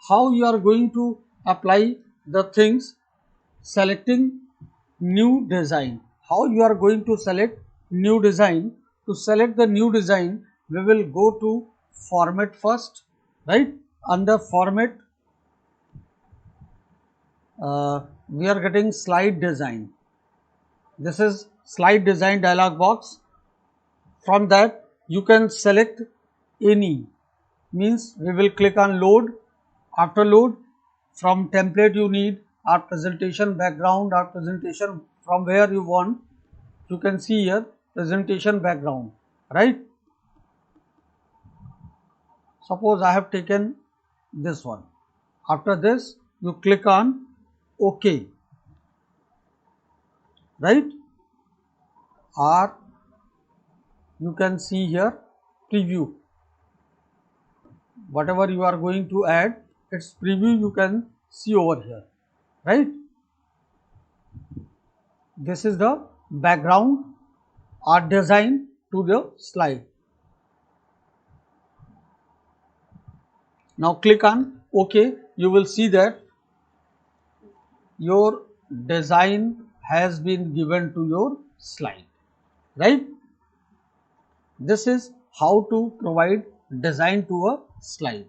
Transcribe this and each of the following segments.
how you are going to apply the things. Selecting new design. How you are going to select new design? To select the new design, we will go to format first, right? Under format, we are getting slide design. This is slide design dialog box. From that, you can select any, means we will click on load. After load, from template you need or presentation background or presentation from where you want. You can see here presentation background, right? Suppose I have taken this one. After this, you click on OK, right? Or you can see here preview. Whatever you are going to add, its preview you can see over here, right? This is the background or design to the slide. Now click on OK. You will see that your design has been given to your slide, right? This is how to provide design to a slide.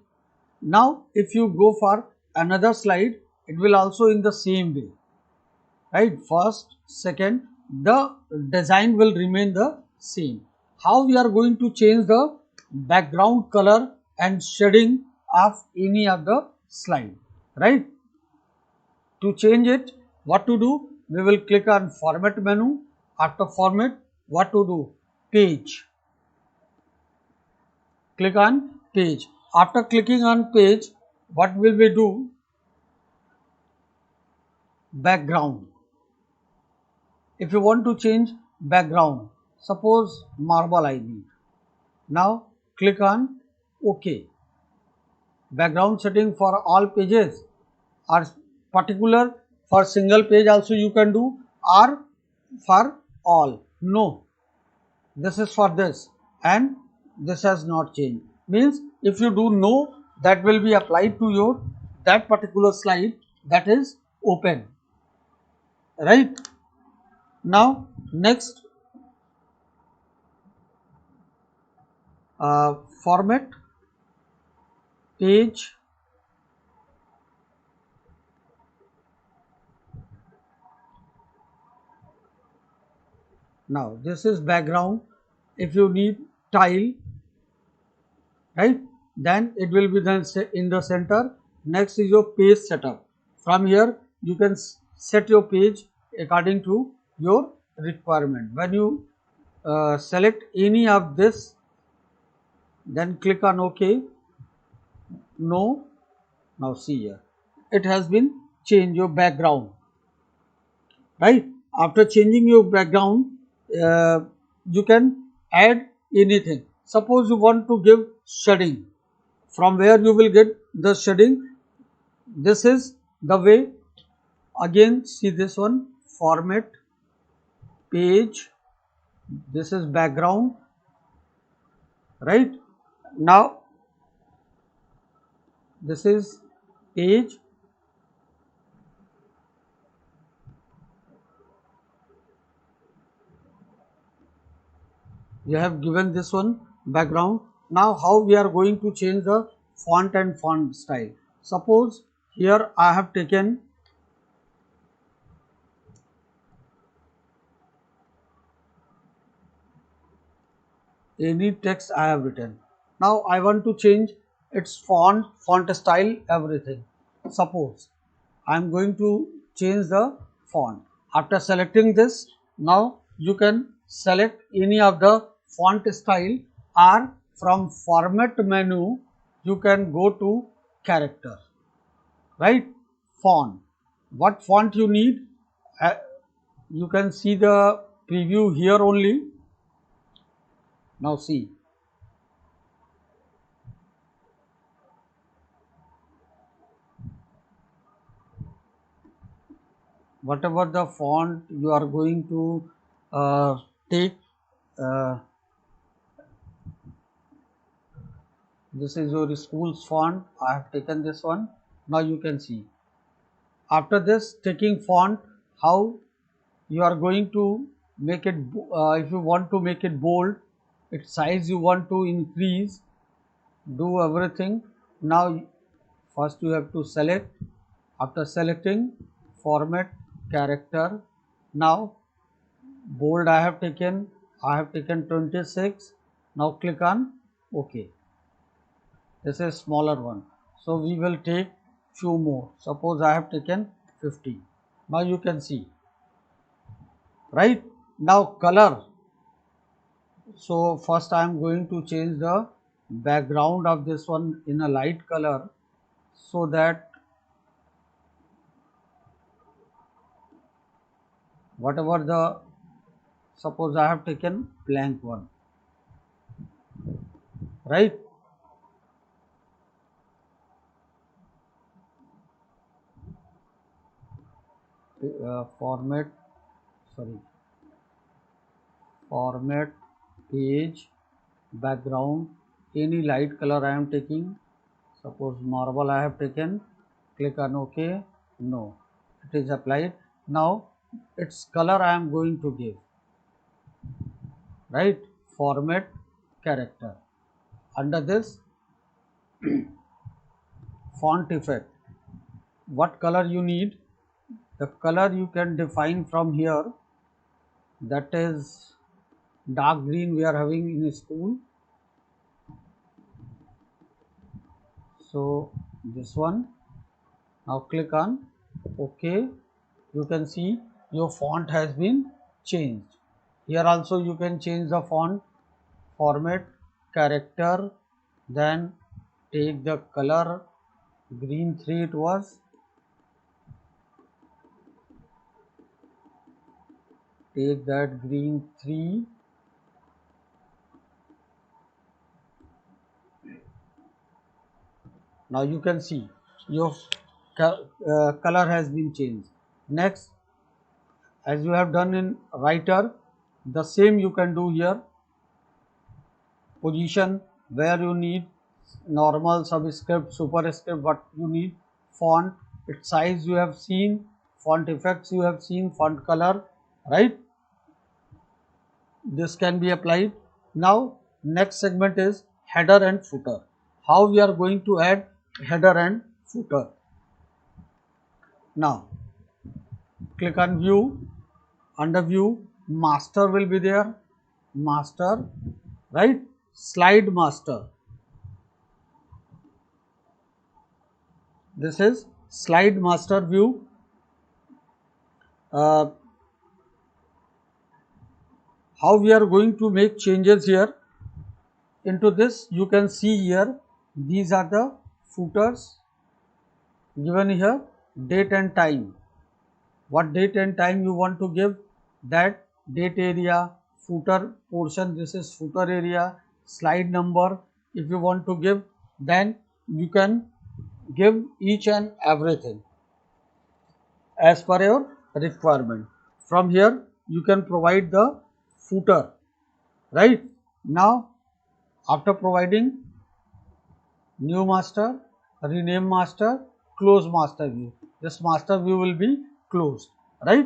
Now if you go for another slide, it will also in the same way, right? First, second, the design will remain the same. How we are going to change the background color and shading of any of the slide, right? To change it, what to do? We will click on format menu. After format, what to do? Page. Click on page. After clicking on page, what will we do? Background. If you want to change background, suppose marble I need. Now click on OK. Background setting for all pages or particular for single page also you can do, or for all. No, this is for this and this has not changed. Means if you do no, that will be applied to your that particular slide that is open, right? Now next, format page. Now this is background. If you need tile, right, then it will be then in the center. Next is your page setup. From here you can set your page according to your requirement. When you select any of this, then click on OK. No. Now see here, it has been changed your background, right? After changing your background, you can add anything. Suppose you want to give shading. From where you will get the shading? This is the way. Again see this one, format page. This is background, right? Now this is page. We have given this one background. Now how we are going to change the font and font style? Suppose here I have taken any text I have written. Now I want to change its font style, everything. Suppose I am going to change the font. After selecting this, now you can select any of the font style, or from format menu you can go to character, right? Font. What font you need? You can see the preview here only. Now see, whatever the font you are going to take, uh, this is your school's font. I have taken this one. Now you can see. After this, taking font, how you are going to make it, if you want to make it bold, its size you want to increase, do everything. Now first you have to select. After selecting, format character. Now bold I have taken 26. Now click on OK. This is smaller one, so we will take few more. Suppose I have taken 50. Now you can see, right? Now color. So first I am going to change the background of this one in a light color, so that whatever the, suppose I have taken blank one, right? Format, sorry, format page background, any light color I am taking. Suppose marble I have taken, click on OK. No, it is applied. Now its color I am going to give, right? Format character. Under this, font effect, what color you need, the color you can define from here. That is dark green we are having in school. So this one. Now click on OK. You can see your font has been changed. Here also you can change the font, format character, then take the color, green 3 it was, take that green 3, now you can see your color has been changed. Next, as you have done in writer, the same you can do here. Position, where you need normal, subscript, superscript, what you need, font, its size you have seen, font effects you have seen, font color, right? This can be applied. Now next segment is header and footer. How we are going to add header and footer. Now click on view. Under view, master will be there, master, right? Slide master. This is slide master view. How we are going to make changes here into this, you can see here, these are the footers given here, date and time. What date and time you want to give, that date area, footer portion, this is footer area, slide number if you want to give, then you can give each and everything as per your requirement. From here you can provide the footer, right? Now after providing new master, rename master, close master view, this master view will be closed, right?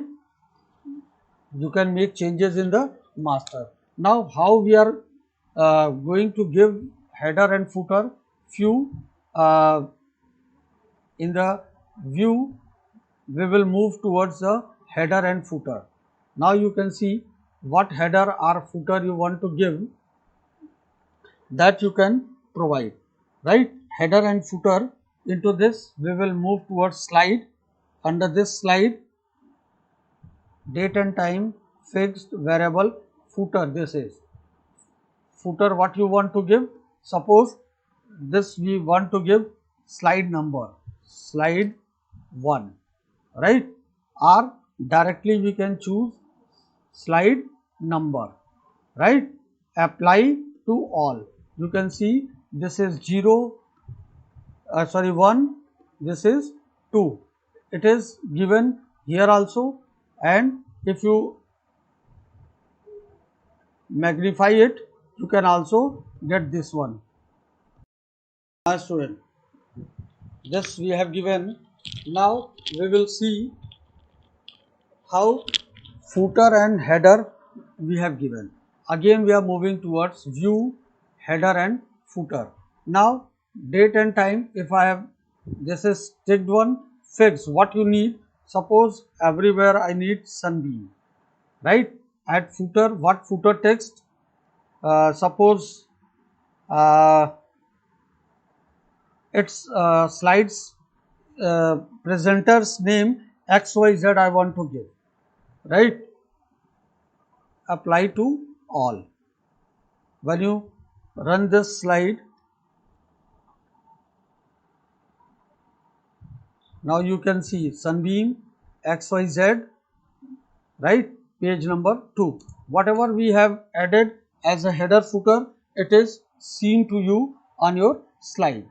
You can make changes in the master. Now how we are going to give header and footer, few in the view we will move towards the header and footer. Now you can see what header or footer you want to give, that you can provide, right? Header and footer. Into this we will move towards slide. Under this slide, date and time, fixed, variable, footer, this is footer. What you want to give, suppose this we want to give slide number, slide 1, right? Or directly we can choose slide number, right? Apply to all. You can see this is 0, 1, this is 2. It is given here also, and if you magnify it, you can also get this one. Student, This we have given. Now we will see how footer and header we have given. Again we are moving towards view, header and footer. Now date and time, if I have, this is ticked one, fix what you need. Suppose everywhere I need sunbeam, right? At footer, what footer text? Suppose uh, it's slides presenter's name XYZ I want to give, right? Apply to all. When you run this slide, now you can see sunbeam XYZ, right? Page number 2. Whatever we have added as a header footer, it is seen to you on your slide.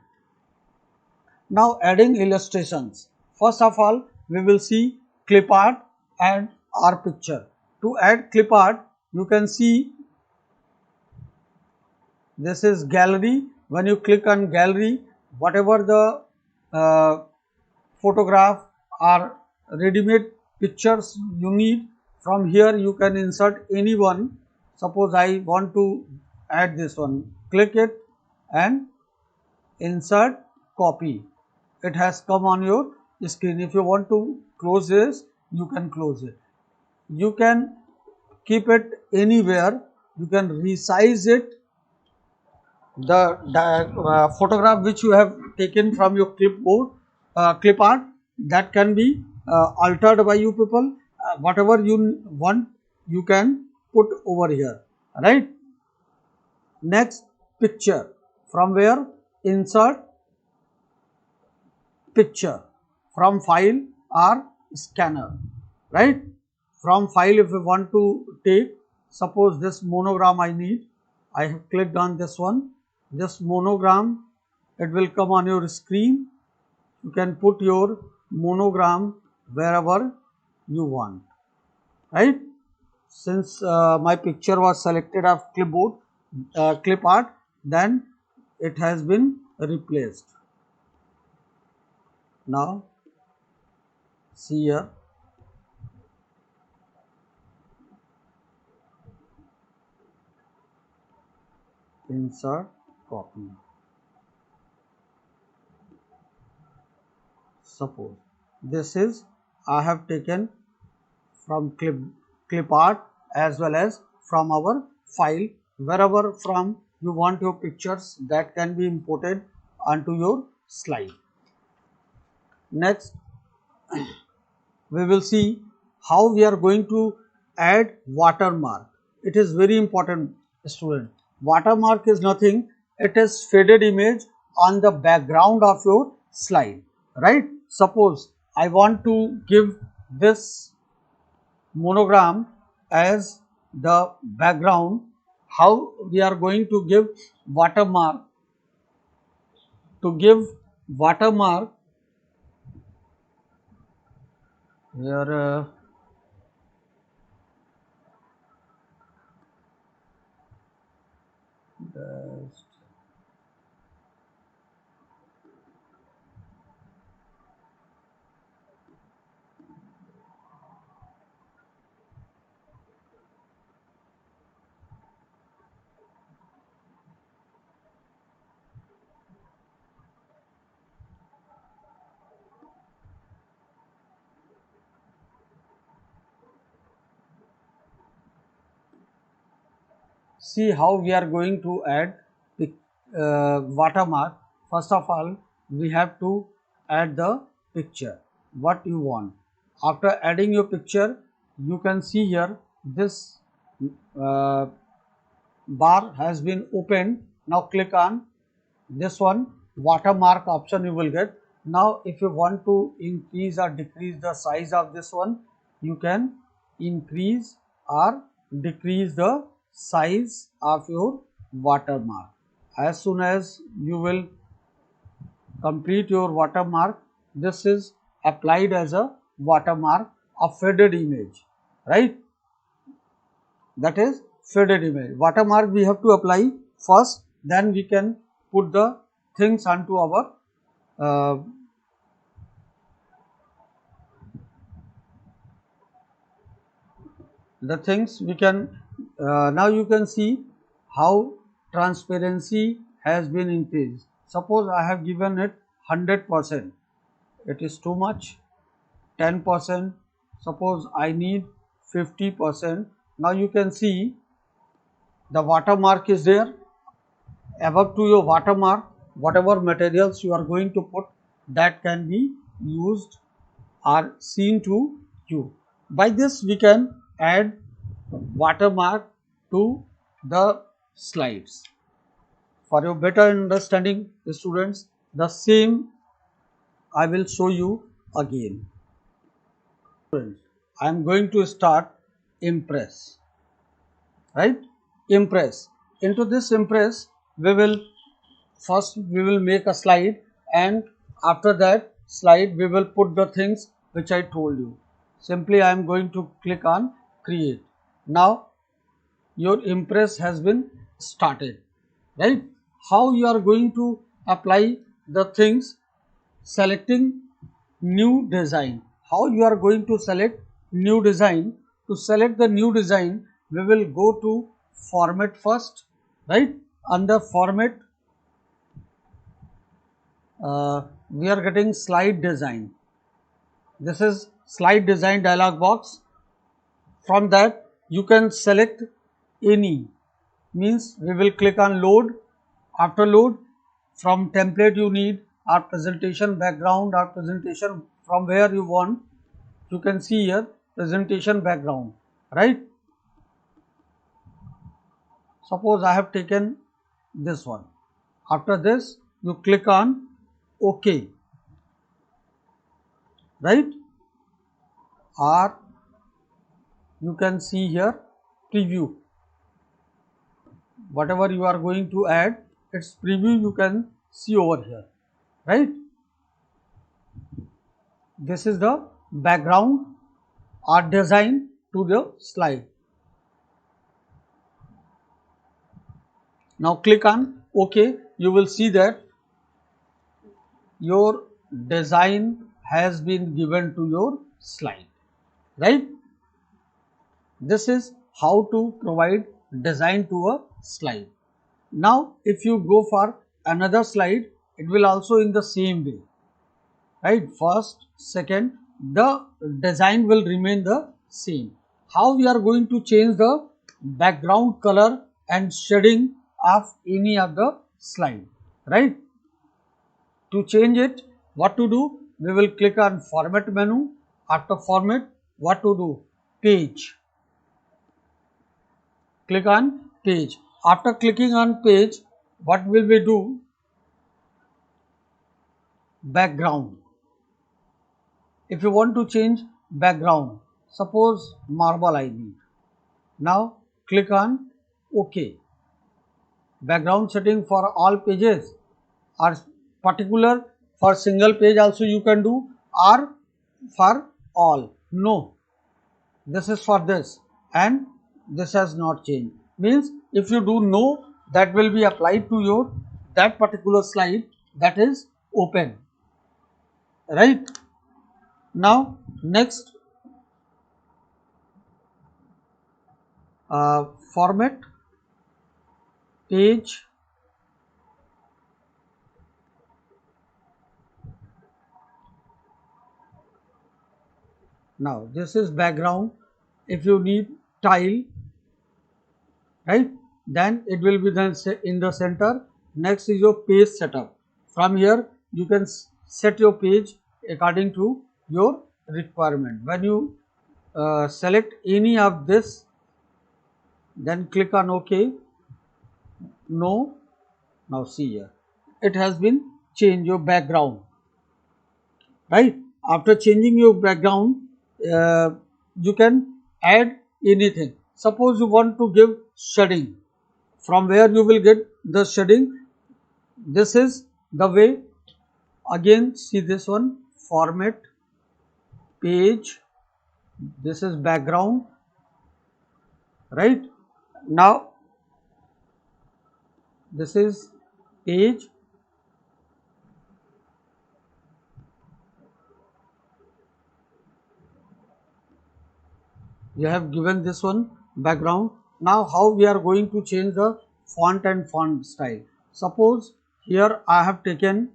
Now adding illustrations. First of all, we will see clip art and our picture. To add clip art, you can see this is gallery. When you click on gallery, whatever the photograph or ready-made pictures you need, from here you can insert any one. Suppose I want to add this one, click it and insert copy. It has come on your screen. If you want to close this, you can close it. You can keep it anywhere. You can resize it. The photograph which you have taken from your clipboard, clip art, that can be altered by you people. Whatever you want, you can put over here, right? Next, picture. From where? Insert picture from file or scanner, right? From file, if you want to take, suppose this monogram I need, I have clicked on this one, this monogram, it will come on your screen. You can put your monogram wherever you want, right? Since my picture was selected of clipboard, clip art, then it has been replaced. Now see here, insert copy. Suppose this is I have taken from clip art as well as from our file, wherever from you want your pictures, that can be imported onto your slide. Next, we will see how we are going to add watermark. It is very important, student. Watermark is nothing, it is faded image on the background of your slide, right? Suppose I want to give this monogram as the background. How we are going to give watermark? To give watermark, here see how we are going to add the watermark. First of all, we have to add the picture what you want. After adding your picture, you can see here this uh, bar has been opened. Now click on this one, watermark option you will get. Now if you want to increase or decrease the size of this one, you can increase or decrease the size of your watermark. As soon as you will complete your watermark, this is applied as a watermark of faded image, right? That is faded image. Watermark we have to apply first, then we can put the things onto our the things we can now you can see how transparency has been increased. Suppose I have given it 100%, it is too much. 10%, suppose I need 50%. Now you can see the watermark is there. Above to your watermark, whatever materials you are going to put, that can be used or seen to you. By this we can add watermark to the slides. For your better understanding, students, the same I will show you again. I am going to start Impress, right? Impress. Into this Impress, we will make a slide, and after that slide we will put the things which I told you. Simply I am going to click on create. Now your Impress has been started, right? How you are going to apply the things? Selecting new design. How you are going to select new design? To select the new design, we will go to format first, right? Under format, we are getting slide design. This is slide design dialog box. From that you can select any, means we will click on load. After load, from template you need or presentation background or presentation from where you want, you can see here presentation background, right? Suppose I have taken this one. After this you click on OK, right? Or you can see here preview. Whatever you are going to add, its preview you can see over here, right? This is the background or design to the slide. Now click on OK. You will see that your design has been given to your slide, right? This is how to provide design to a slide. Now if you go for another slide, it will also in the same way, right? First, second, the design will remain the same. How we are going to change the background color and shading of any of the slide, right? To change it, what to do? We will click on format menu. After format, what to do? Page. Click on page. After clicking on page, what will we do? Background. If you want to change background, suppose marble I need. Now click on OK. Background setting for all pages or particular for single page also you can do, or for all. No, this is for this and this has not changed. Means if you do no, that will be applied to your that particular slide that is open, right? Now next, format page. Now this is background. If you need tile, right, then it will be then in the center. Next is your page setup. From here you can set your page according to your requirement. When you select any of this, then click on OK. No. Now see here, it has been changed your background, right? After changing your background, you can add anything. Suppose you want to give shading. From where you will get the shading? This is the way. Again see this one, format page. This is background, right? Now this is page. you have given this one background. Now how we are going to change the font and font style? Suppose here I have taken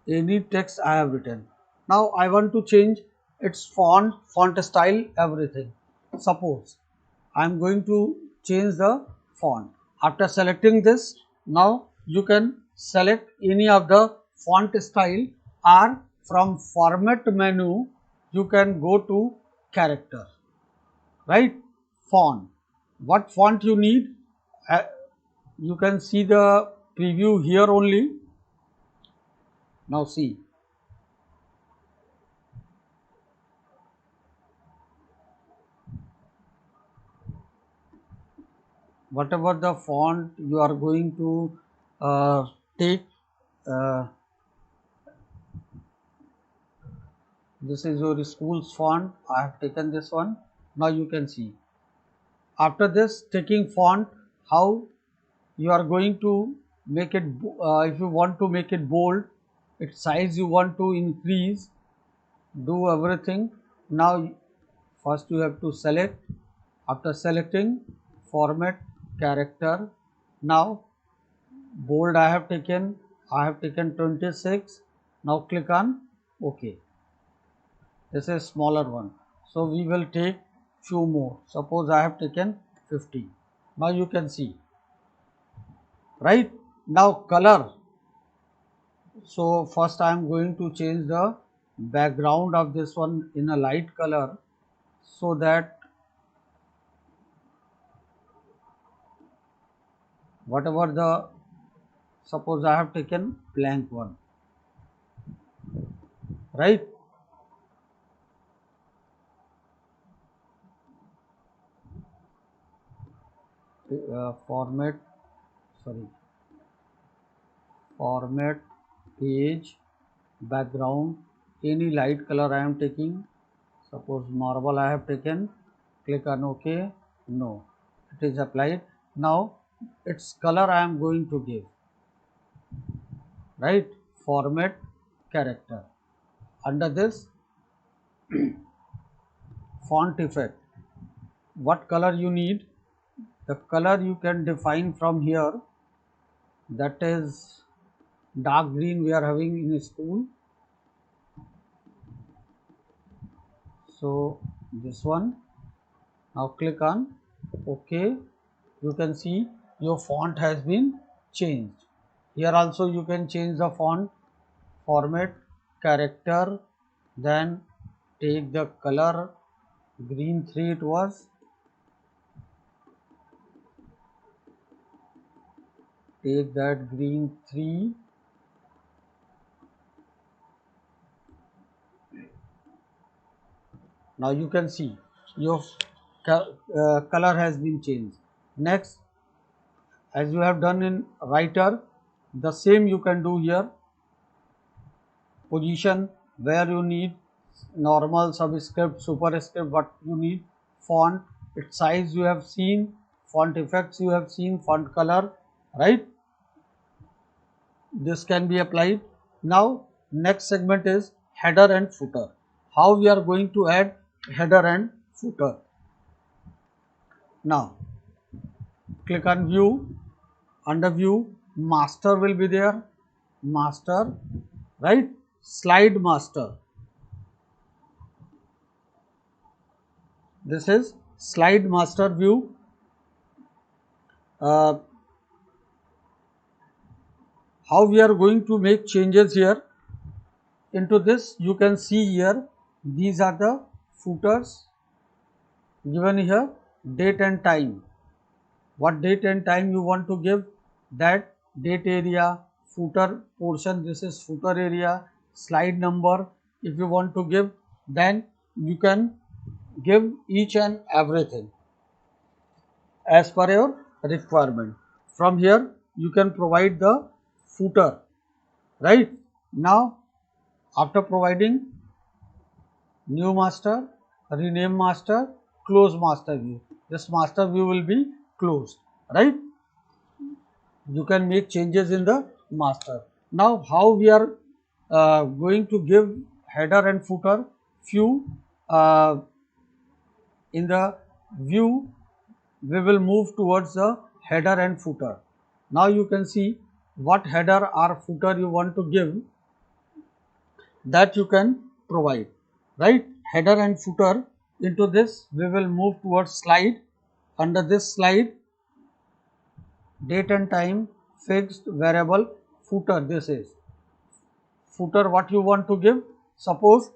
any text I have written. Now I want to change its font style, everything. Suppose I am going to change the font. After selecting this, now you can select any of the font style, or from format menu you can go to character, right? Font. What font you need? Uh, you can see the preview here only. Now see. Whatever the font you are going to take, uh, this is your school's font. I have taken this one. Now you can see. After this, taking font, how you are going to make it, if you want to make it bold, its size you want to increase, do everything. Now first you have to select. After selecting, format, character. Now bold I have taken 26. Now click on OK. This is smaller one, so we will take few more. Suppose I have taken 50. Now you can see, right? Now color. So first I am going to change the background of this one in a light color, so that whatever the, suppose I have taken blank one, right? Format, sorry, format, page, background, any light color I am taking. Suppose marble I have taken. Click on OK. No, it is applied. Now its color I am going to give, right? Format, character. Under this, font effect, what color you need, the color you can define from here. That is dark green we are having in school. So this one. Now click on OK. You can see your font has been changed. Here also you can change the font, format, character, then take the color, green 3 it was, take that green 3, now you can see your color has been changed. Next, as you have done in writer, the same you can do here. Position, where you need normal, subscript, superscript, what you need, font, its size you have seen, font effects you have seen, font color, right? This can be applied. Now next segment is header and footer. How we are going to add header and footer? Now click on view. Under view, master will be there, master, right? Slide master. This is slide master view. How we are going to make changes here into this, you can see here, these are the footers given here, date and time. What date and time you want to give, that date area, footer portion, this is footer area, slide number if you want to give, then you can give each and everything as per your requirement. From here you can provide the footer, right? Now after providing new master, rename master, close master view, this master view will be closed, right? You can make changes in the master. Now how we are going to give header and footer? Few in the view we will move towards the header and footer. Now you can see what header or footer you want to give, that you can provide, right? Header and footer. Into this we will move towards slide. Under this slide, date and time, fixed, variable, footer. This is footer. What you want to give? Suppose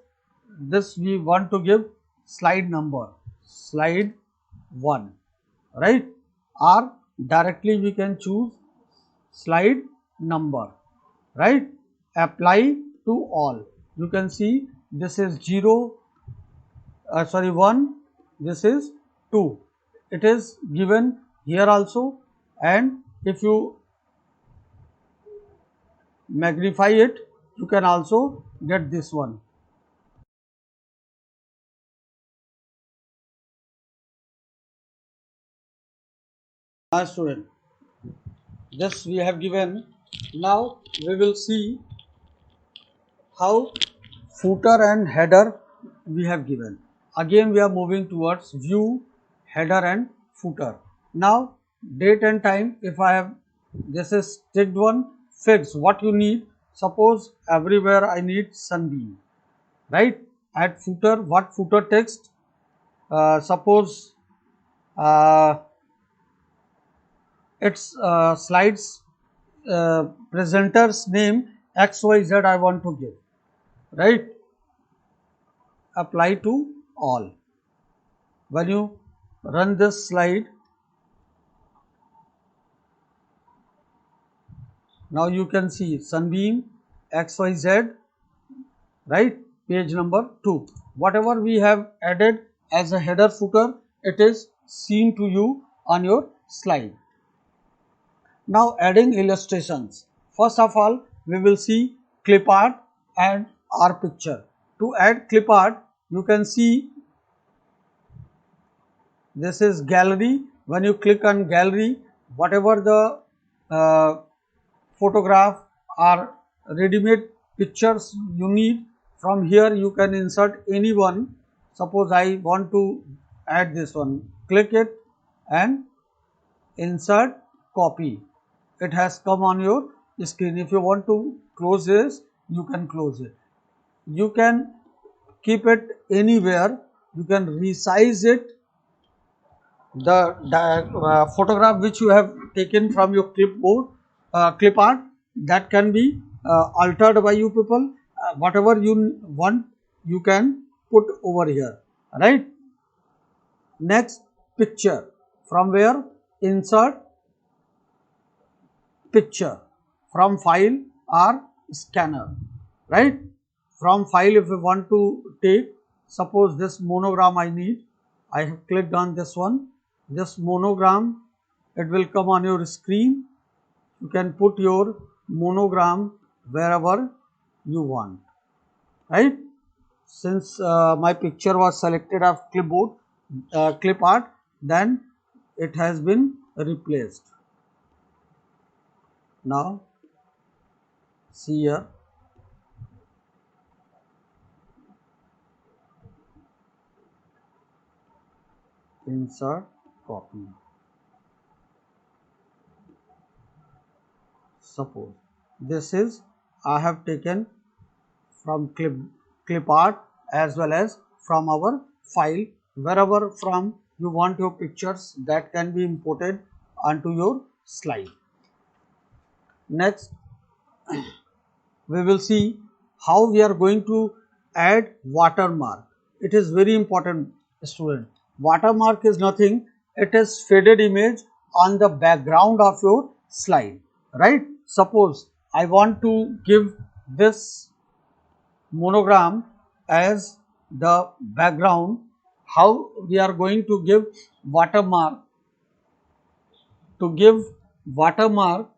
this we want to give slide number, slide 1, right? Or directly we can choose slide number, right? Apply to all. You can see this is 0, 1, this is 2. It is given here also, and if you magnify it, you can also get this one. Student, this we have given. Now we will see how footer and header we have given. Again we are moving towards view, header and footer. Now date and time, if I have, this is ticked one, fixed. What you need? Suppose everywhere I need sunbeam, right? At footer, what footer text? Suppose uh, it's slides presenter's name XYZ I want to give, right? Apply to all. When you run this slide, now you can see sunbeam XYZ, right? Page number 2. Whatever we have added as a header footer, it is seen to you on your slide. Now adding illustrations. First of all, we will see clip art and our picture. To add clip art, you can see this is gallery. When you click on gallery, whatever the photograph or ready-made pictures you need, from here you can insert any one. Suppose I want to add this one, click it and insert copy. It has come on your screen. If you want to close this, you can close it. You can keep it anywhere. You can resize it. The photograph which you have taken from your clipboard, clip art, that can be altered by you people. Whatever you want, you can put over here, right? Next, picture. From where? Insert picture from file or scanner, right? From file, if you want to take, suppose this monogram I need, I have clicked on this one, this monogram, it will come on your screen. You can put your monogram wherever you want, right? Since my picture was selected of clipboard, clip art, then it has been replaced. Now see here, insert copy. Suppose this is I have taken from clip art as well as from our file, wherever from you want your pictures, that can be imported onto your slide. Next, we will see how we are going to add watermark. It is very important, student. Watermark is nothing, it is faded image on the background of your slide, right? Suppose I want to give this monogram as the background. How we are going to give watermark? To give watermark,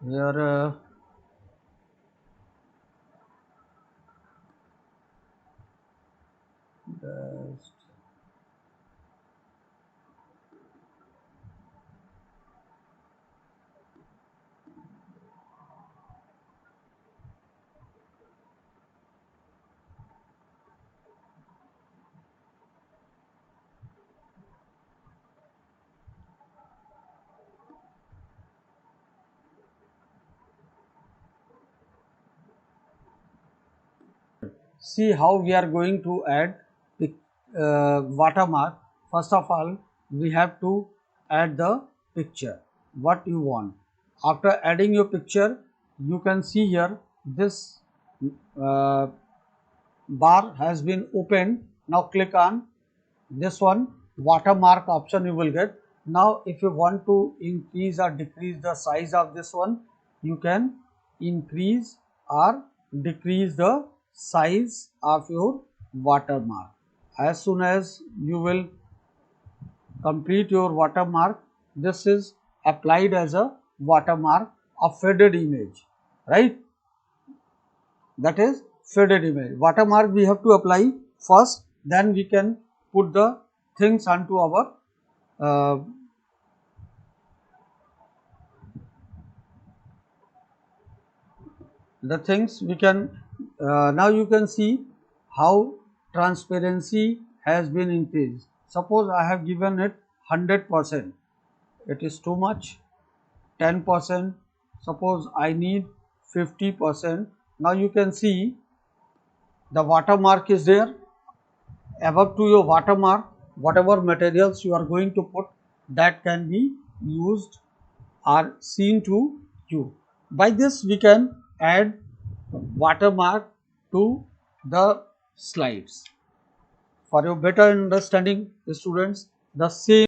here see how we are going to add watermark. First of all, we have to add the picture what you want. After adding your picture, you can see here this uh, bar has been opened. Now click on this one, watermark option you will get. Now if you want to increase or decrease the size of this one, you can increase or decrease the size of your watermark. As soon as you will complete your watermark, this is applied as a watermark of faded image, right? That is faded image. Watermark we have to apply first, then we can put the things onto our the things we can now you can see how transparency has been increased. Suppose I have given it 100%, it is too much. 10%, suppose I need 50%. Now you can see the watermark is there. Above to your watermark, whatever materials you are going to put, that can be used or seen to you. By this we can add watermark to the slides. For your better understanding, students, the same